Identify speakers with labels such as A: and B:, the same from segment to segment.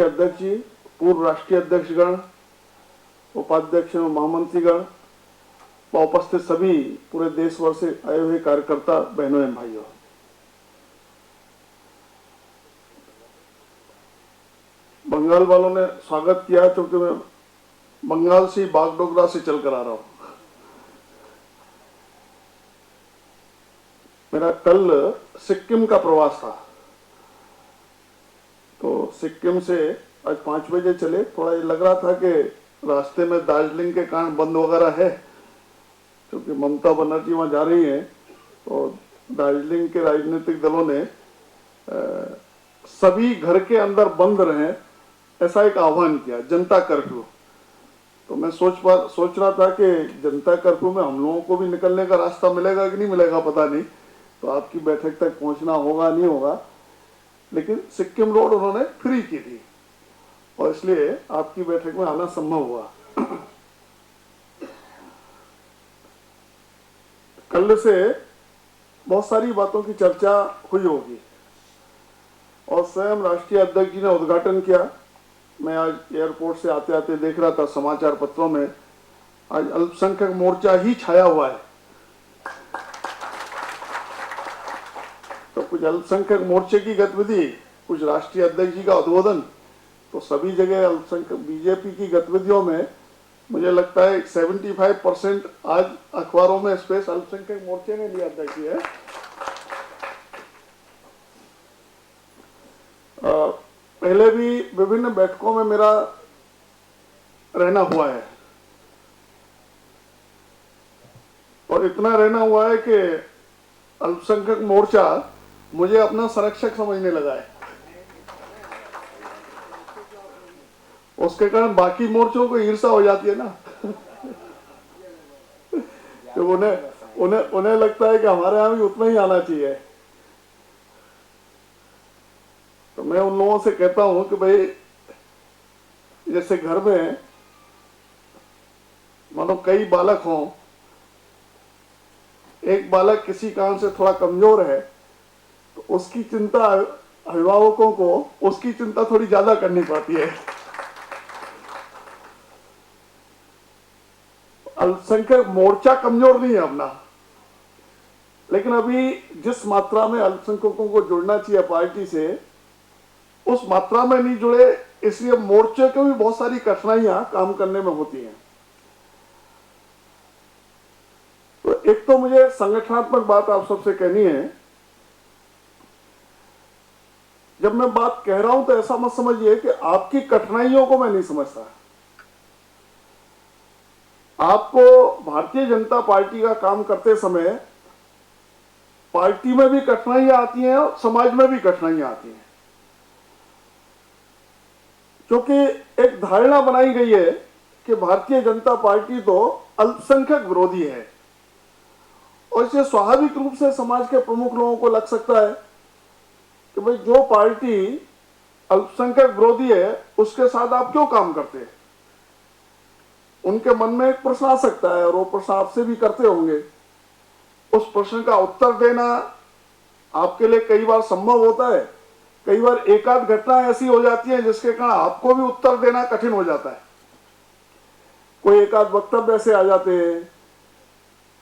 A: अध्यक्ष जी, पूर्व राष्ट्रीय अध्यक्षगण, उपाध्यक्ष एवं महामंत्रीगण व उपस्थित सभी पूरे देश भर से आए हुए कार्यकर्ता बहनों एवं भाइयों, बंगाल वालों ने स्वागत किया क्योंकि मैं बंगाल से बागडोगरा से चलकर आ रहा हूं। मेरा कल सिक्किम का प्रवास था, तो सिक्किम से आज 5 बजे चले। थोड़ा ये लग रहा था कि रास्ते में दार्जिलिंग के कारण बंद वगैरह है, क्योंकि ममता बनर्जी वहां जा रही हैं, तो दार्जिलिंग के राजनीतिक दलों ने सभी घर के अंदर बंद रहें ऐसा एक आह्वान किया, जनता कर्फ्यू। तो मैं सोच रहा था कि जनता कर्फ्यू में हम लोगों को भी निकलने का रास्ता मिलेगा कि नहीं मिलेगा पता नहीं, तो आपकी बैठक तक पहुंचना होगा नहीं होगा, लेकिन सिक्किम रोड उन्होंने फ्री की थी और इसलिए आपकी बैठक में आना संभव हुआ। कल से बहुत सारी बातों की चर्चा हुई होगी और स्वयं राष्ट्रीय अध्यक्ष जी ने उद्घाटन किया। मैं आज एयरपोर्ट से आते आते देख रहा था समाचार पत्रों में, आज अल्पसंख्यक मोर्चा ही छाया हुआ है। तो कुछ अल्पसंख्यक मोर्चे की गतिविधि, कुछ राष्ट्रीय अध्यक्ष जी का उद्बोधन, तो सभी जगह अल्पसंख्यक बीजेपी की गतिविधियों में मुझे लगता है 75% आज अखबारों में स्पेस अल्पसंख्यक मोर्चे ने लिया अध्यक्ष जी है। पहले भी विभिन्न बैठकों में मेरा रहना हुआ है और इतना रहना हुआ है कि अल्पसंख्यक मोर्चा मुझे अपना संरक्षक समझने लगा है। उसके कारण बाकी मोर्चों को ईर्ष्या हो जाती है ना तो उन्हें लगता है कि हमारे यहां भी उतना ही आना चाहिए। तो मैं उन लोगों से कहता हूं कि भाई, जैसे घर में मानो कई बालक हों, एक बालक किसी कारण से थोड़ा कमजोर है, तो उसकी चिंता अभिभावकों को उसकी चिंता थोड़ी ज्यादा करनी पड़ती है। अल्पसंख्यक मोर्चा कमजोर नहीं है अपना, लेकिन अभी जिस मात्रा में अल्पसंख्यकों को जुड़ना चाहिए पार्टी से, उस मात्रा में नहीं जुड़े, इसलिए मोर्चे को भी बहुत सारी कठिनाइयां काम करने में होती हैं। तो एक तो मुझे संगठनात्मक बात आप सबसे कहनी है। जब मैं बात कह रहा हूं तो ऐसा मत समझिए कि आपकी कठिनाइयों को मैं नहीं समझता। आपको भारतीय जनता पार्टी का काम करते समय पार्टी में भी कठिनाइयां आती हैं और समाज में भी कठिनाइयां आती हैं, क्योंकि एक धारणा बनाई गई है कि भारतीय जनता पार्टी तो अल्पसंख्यक विरोधी है और इसे स्वाभाविक रूप से समाज के प्रमुख लोगों को लग सकता है कि भाई, जो पार्टी अल्पसंख्यक विरोधी है उसके साथ आप क्यों काम करते हैं। उनके मन में एक प्रश्न आ सकता है और वो प्रश्न आपसे भी करते होंगे। उस प्रश्न का उत्तर देना आपके लिए कई बार संभव होता है, कई बार एक आध घटना ऐसी हो जाती है जिसके कारण आपको भी उत्तर देना कठिन हो जाता है। कोई एक आध वक्तव्य ऐसे आ जाते हैं,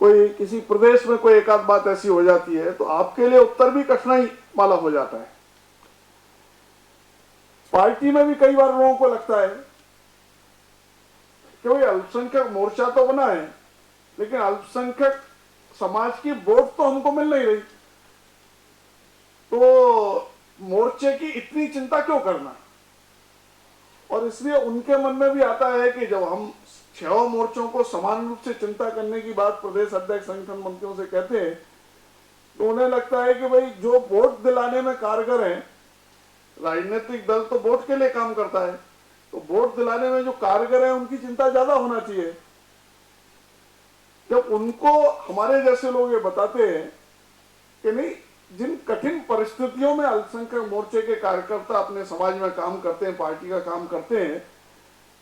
A: कोई किसी प्रदेश में कोई एक आध बात ऐसी हो जाती है, तो आपके लिए उत्तर भी कठिनाई वाला हो जाता है। पार्टी में भी कई बार लोगों को लगता है कि भाई, अल्पसंख्यक मोर्चा तो बना है, लेकिन अल्पसंख्यक समाज की वोट तो हमको मिल नहीं रही, तो मोर्चे की इतनी चिंता क्यों करना। और इसलिए उनके मन में भी आता है कि जब हम 6 मोर्चों को समान रूप से चिंता करने की बात प्रदेश अध्यक्ष संगठन मंत्रियों से कहते हैं, तो उन्हें लगता है कि भाई, जो वोट दिलाने में कारगर हैं, राजनीतिक दल तो वोट के लिए काम करता है, तो वोट दिलाने में जो कारगर है उनकी चिंता ज्यादा होना चाहिए। जब उनको हमारे जैसे लोग ये बताते हैं कि नहीं, जिन कठिन परिस्थितियों में अल्पसंख्यक मोर्चे के कार्यकर्ता अपने समाज में काम करते हैं, पार्टी का काम करते हैं,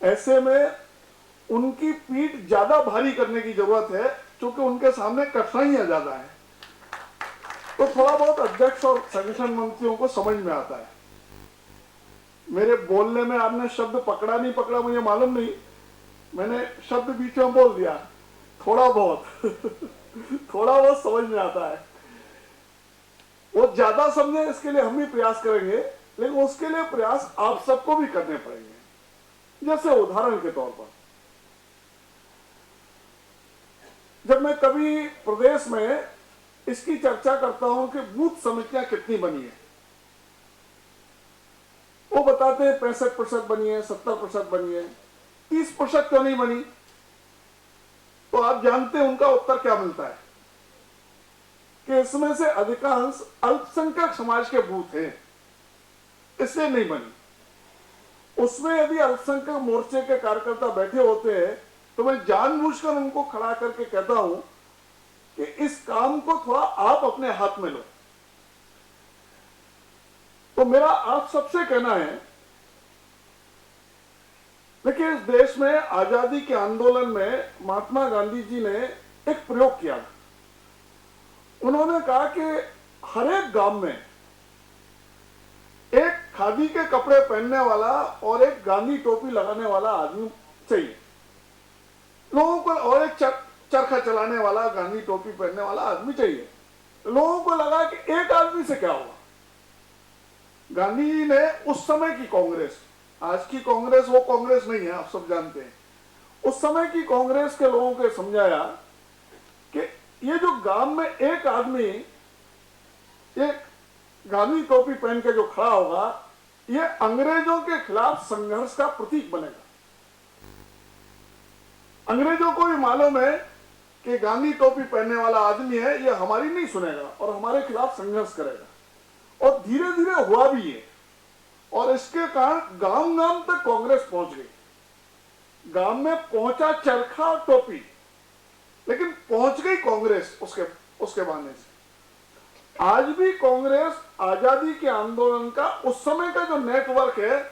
A: ऐसे में उनकी पीठ ज्यादा भारी करने की जरूरत है, क्योंकि उनके सामने कठिनाइयां ज्यादा है। तो थोड़ा बहुत अध्यक्ष और संगठन मंत्रियों को समझ में आता है मेरे बोलने में आपने शब्द पकड़ा नहीं पकड़ा मुझे मालूम नहीं, मैंने शब्द बीच में बोल दिया, थोड़ा बहुत थोड़ा बहुत समझ में आता है। वो ज्यादा समझे इसके लिए हम भी प्रयास करेंगे, लेकिन उसके लिए प्रयास आप सबको भी करने पड़ेंगे। जैसे उदाहरण के तौर पर, जब मैं कभी प्रदेश में इसकी चर्चा करता हूं कि बूथ समितियां कितनी बनी है, वो बताते हैं 65% बनी है, 70% बनी है, 30% क्यों नहीं बनी? तो आप जानते हैं उनका उत्तर क्या मिलता है कि इसमें से अधिकांश अल्पसंख्यक समाज के बूथ हैं, इसलिए नहीं बनी। उसमें यदि अल्पसंख्यक मोर्चे के कार्यकर्ता बैठे होते हैं तो मैं जानबूझकर उनको खड़ा करके कहता हूं कि इस काम को थोड़ा आप अपने हाथ में लो। तो मेरा आप सबसे कहना है, देखिए इस देश में आजादी के आंदोलन में महात्मा गांधी जी ने एक प्रयोग किया। उन्होंने कहा कि हर एक गांव में एक खादी के कपड़े पहनने वाला और एक गांधी टोपी लगाने वाला आदमी चाहिए लोगों को, और एक चरखा चलाने वाला गांधी टोपी पहनने वाला आदमी चाहिए। लोगों को लगा कि एक आदमी से क्या होगा। गांधी जी ने उस समय की कांग्रेस, आज की कांग्रेस वो कांग्रेस नहीं है, आप सब जानते हैं, उस समय की कांग्रेस के लोगों को समझाया कि ये जो गांव में एक आदमी एक गांधी टोपी पहन के जो खड़ा होगा, ये अंग्रेजों के खिलाफ संघर्ष का प्रतीक बनेगा। अंग्रेजों को भी मालूम है कि गांधी टोपी पहनने वाला आदमी है, ये हमारी नहीं सुनेगा और हमारे खिलाफ संघर्ष करेगा। और धीरे धीरे हुआ भी है, और इसके कारण गांव गांव तक कांग्रेस पहुंच गई। गांव में पहुंचा चरखा और टोपी, लेकिन पहुंच गई कांग्रेस उसके बहाने से। आज भी कांग्रेस आजादी के आंदोलन का उस समय का जो नेटवर्क है,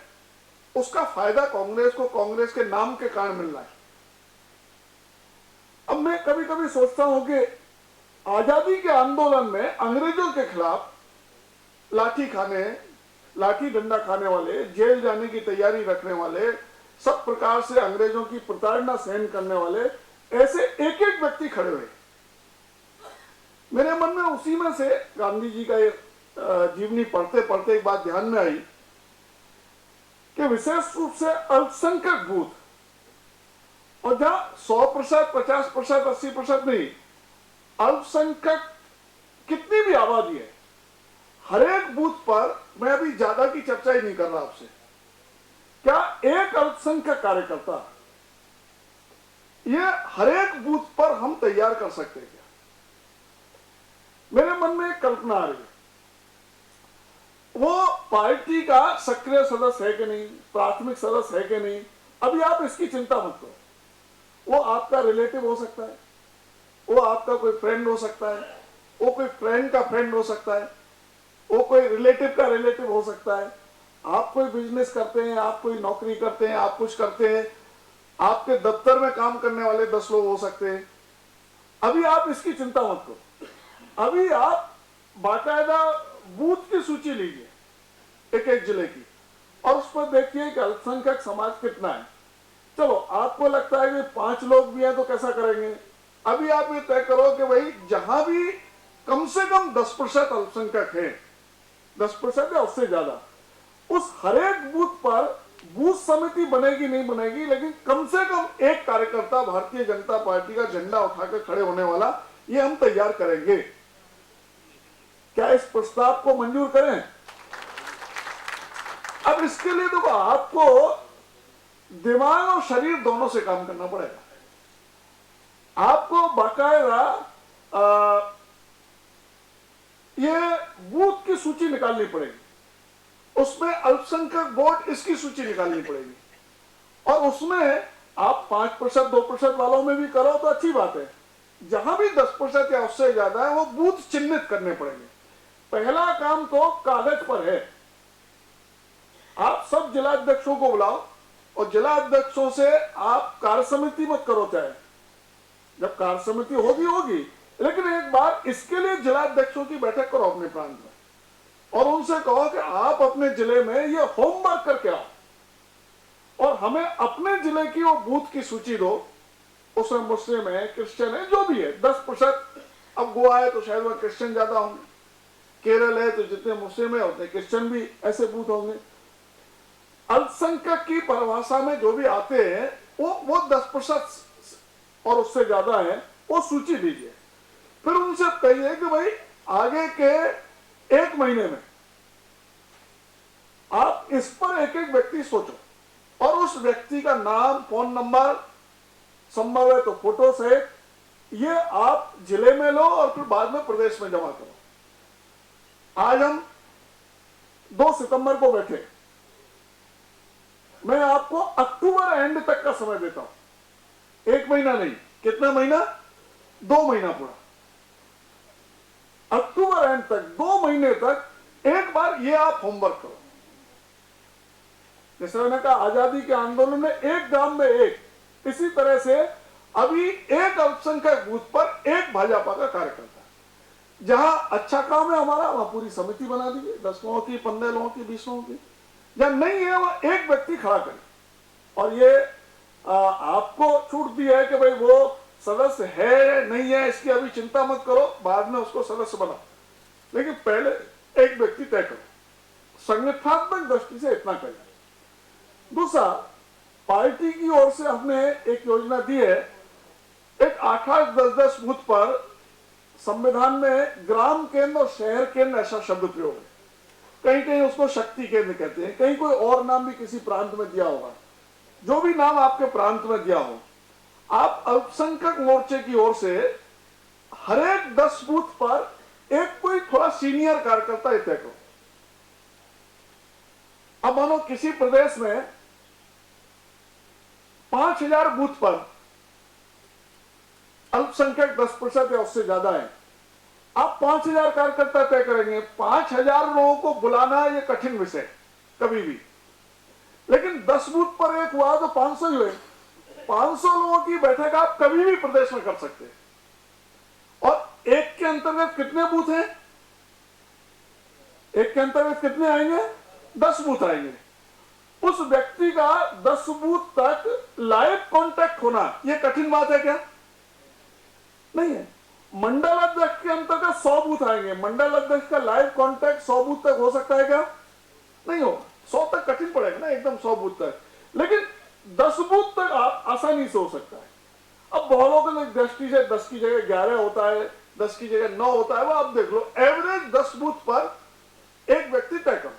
A: उसका फायदा कांग्रेस को कांग्रेस के नाम के कारण मिल रहा है। अब मैं कभी कभी सोचता हूं कि आजादी के आंदोलन में अंग्रेजों के खिलाफ लाठी डंडा खाने वाले, जेल जाने की तैयारी रखने वाले, सब प्रकार से अंग्रेजों की प्रताड़ना सहन करने वाले ऐसे एक एक व्यक्ति खड़े हुए। मेरे मन में उसी में से गांधी जी का जीवनी पढ़ते पढ़ते एक बात ध्यान में आई कि विशेष रूप से अल्पसंख्यक बूथ, और जहां 100%, 50%, 80% नहीं, अल्पसंख्यक कितनी भी आबादी है, हर एक बूथ पर, मैं अभी ज्यादा की चर्चा ही नहीं कर रहा आपसे, क्या एक अल्पसंख्यक कार्यकर्ता ये हर एक बूथ पर हम तैयार कर सकते हैं क्या? मेरे मन में एक कल्पना आ रही है। वो पार्टी का सक्रिय सदस्य है कि नहीं, प्राथमिक सदस्य है कि नहीं, अभी आप इसकी चिंता मत करो। वो आपका रिलेटिव हो सकता है, वो आपका कोई फ्रेंड हो सकता है, वो कोई फ्रेंड का फ्रेंड हो सकता है, वो कोई रिलेटिव का रिलेटिव हो सकता है। आप कोई बिजनेस करते हैं, आप कोई नौकरी करते हैं, आप कुछ करते हैं, आपके दफ्तर में काम करने वाले 10 लोग हो सकते हैं। अभी आप इसकी चिंता मत करो, अभी आप बाकायदा बूथ की सूची लीजिए एक एक जिले की, और उस पर देखिए कि अल्पसंख्यक समाज कितना है। चलो आपको लगता है कि 5 लोग भी हैं तो कैसा करेंगे, अभी आप ये तय करो कि भाई जहां भी कम से कम 10% अल्पसंख्यक है, 10% या उससे ज्यादा, उस हर एक बूथ पर बूथ समिति बनेगी नहीं बनेगी, लेकिन कम से कम एक कार्यकर्ता भारतीय जनता पार्टी का झंडा उठाकर खड़े होने वाला ये हम तैयार करेंगे। क्या इस प्रस्ताव को मंजूर करें? अब इसके लिए तो आपको दिमाग और शरीर दोनों से काम करना पड़ेगा। आपको बाकायदा ये बूथ की सूची निकालनी पड़ेगी, उसमें अल्पसंख्यक वोट इसकी सूची निकालनी पड़ेगी, और उसमें आप 5%, 2% वालों में भी करो तो अच्छी बात है। जहां भी 10% या उससे ज्यादा है वो बूथ चिन्हित करने पड़ेंगे। पहला काम तो कागज पर है। आप सब जिला अध्यक्षों को बुलाओ और जिला अध्यक्षों से आप कार्य समिति मत करो, चाहे जब कार्य समिति होगी, लेकिन एक बार इसके लिए जिला अध्यक्षों की बैठक करो अपने प्रांत में। और उनसे कहो कि आप अपने जिले में ये होमवर्क करके आओ और हमें अपने जिले की वो बूथ की सूची दो, उसमें मुस्लिम है, क्रिश्चियन है, जो भी है 10%। अब गोवा है तो शायद वह क्रिश्चियन ज्यादा होंगे, केरल है तो जितने मुस्लिम है उतने क्रिश्चियन भी ऐसे बूथ होंगे। अल्पसंख्यक की परिभाषा में जो भी आते हैं वो 10% और उससे ज्यादा है, वो सूची दीजिए। फिर उनसे कहिए कि भाई आगे के 1 महीने में आप इस पर एक एक व्यक्ति सोचो और उस व्यक्ति का नाम, फोन नंबर, संभव है तो फोटो सहित ये आप जिले में लो और फिर बाद में प्रदेश में जमा करो। आज हम 2 सितंबर को बैठे, मैं आपको अक्टूबर एंड तक का समय देता हूं, 1 महीना नहीं। कितना महीना? 2 महीना पूरा। अक्टूबर एंड तक 2 महीने तक एक बार ये आप होमवर्क करो। जैसे मैंने कहा आजादी के आंदोलन में एक ग्राम में एक, इसी तरह से अभी एक अल्पसंख्यक बूथ पर एक भाजपा का कार्यकर्ता। जहां अच्छा काम है हमारा, वहां पूरी समिति बना दीजिए, 10 लोगों की, 15 लोगों की, 20 लोगों की। जहां नहीं है वह एक व्यक्ति खड़ा करे। और ये आपको छूट दी है कि भाई वो सदस्य है नहीं है इसकी अभी चिंता मत करो, बाद में उसको सदस्य बनाओ, लेकिन पहले एक व्यक्ति तय करो। संगठनात्मक दृष्टि से इतना करें। दूसरा, पार्टी की ओर से हमने एक योजना दी है, एक 8-8, 10-10 बूथ पर संविधान में ग्राम केंद्र और शहर केंद्र ऐसा शब्द प्रयोग है। कहीं कहीं उसको शक्ति केंद्र कहते हैं, कहीं कोई और नाम भी किसी प्रांत में दिया होगा। जो भी नाम आपके प्रांत में दिया हो, आप अल्पसंख्यक मोर्चे की ओर से हर एक 10 बूथ पर एक कोई थोड़ा सीनियर कार्यकर्ता तय करो। अब मानो किसी प्रदेश में 5000 बूथ पर अल्पसंख्यक 10% या उससे ज्यादा है, आप 5000 कार्यकर्ता तय करेंगे। 5000 लोगों को बुलाना ये कठिन विषय कभी भी, लेकिन 10 बूथ पर एक हुआ तो 500 ही हुए। 500 लोगों की बैठक आप कभी भी प्रदेश में कर सकते हैं। और एक के अंतर्गत कितने बूथ हैं? एक के अंतर्गत कितने आएंगे? 10 बूथ आएंगे। उस व्यक्ति का 10 बूथ तक लाइव कांटेक्ट होना यह कठिन बात है क्या? नहीं है। मंडल अध्यक्ष के अंतर्गत 100 बूथ आएंगे, मंडल अध्यक्ष का लाइव कांटेक्ट 100 बूथ तक हो सकता है क्या? नहीं हो। 100 तक कठिन पड़ेगा ना, एकदम 100 बूथ तक, लेकिन 10 बूथ तक आप आसानी से हो सकता है। अब बहुलों की दृष्टि से 10 की जगह 11 होता है, 10 की जगह 9 होता है, वो आप देख लो। एवरेज 10 बूथ पर एक व्यक्ति तय करो।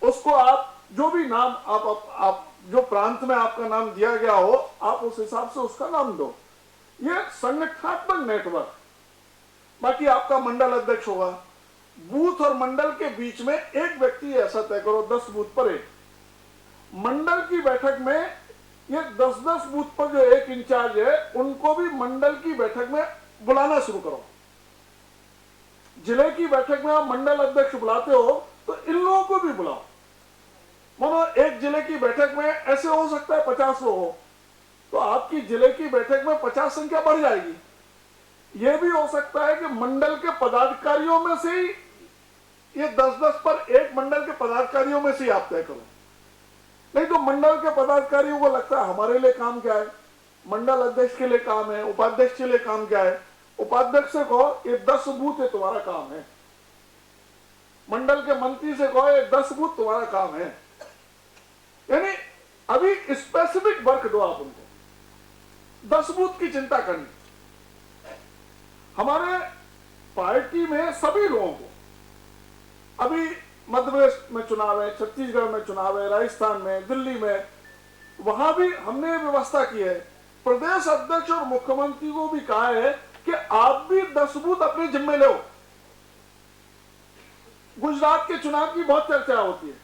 A: उसको आप जो भी नाम आप जो प्रांत में आपका नाम दिया गया हो, आप उस हिसाब से उसका नाम दो। यह संगठनात्मक नेटवर्क। बाकी आपका मंडल अध्यक्ष होगा, बूथ और मंडल के बीच में एक व्यक्ति ऐसा तय करो, 10 बूथ पर एक। मंडल की बैठक में ये 10-10 बूथ पर जो एक इंचार्ज है, उनको भी मंडल की बैठक में बुलाना शुरू करो। जिले की बैठक में आप मंडल अध्यक्ष बुलाते हो तो इन लोगों को भी बुलाओ। मानो एक जिले की बैठक में ऐसे हो सकता है 50 लोग हो, तो आपकी जिले की बैठक में 50 संख्या बढ़ जाएगी। यह भी हो सकता है कि मंडल के पदाधिकारियों में से ही ये 10-10 पर एक मंडल के पदाधिकारियों में से ही आप तय करो। नहीं तो मंडल के पदाधिकारियों को लगता है हमारे लिए काम क्या है, मंडल अध्यक्ष के लिए काम है, उपाध्यक्ष के लिए काम क्या है। उपाध्यक्ष से कहो ये 10 बूथ है तुम्हारा काम है, मंडल के मंत्री से कहो ये 10 बूथ तुम्हारा काम है। यानी अभी स्पेसिफिक वर्क दो आप उनको, 10 बूथ की चिंता करनी। हमारे पार्टी में सभी लोगों को, अभी मध्य प्रदेश में चुनाव है, छत्तीसगढ़ में चुनाव है, राजस्थान में, दिल्ली में, वहां भी हमने व्यवस्था की है। प्रदेश अध्यक्ष और मुख्यमंत्री को भी कहा है कि आप भी 10 बूथ अपने जिम्मे लो। गुजरात के चुनाव की बहुत चर्चा होती है,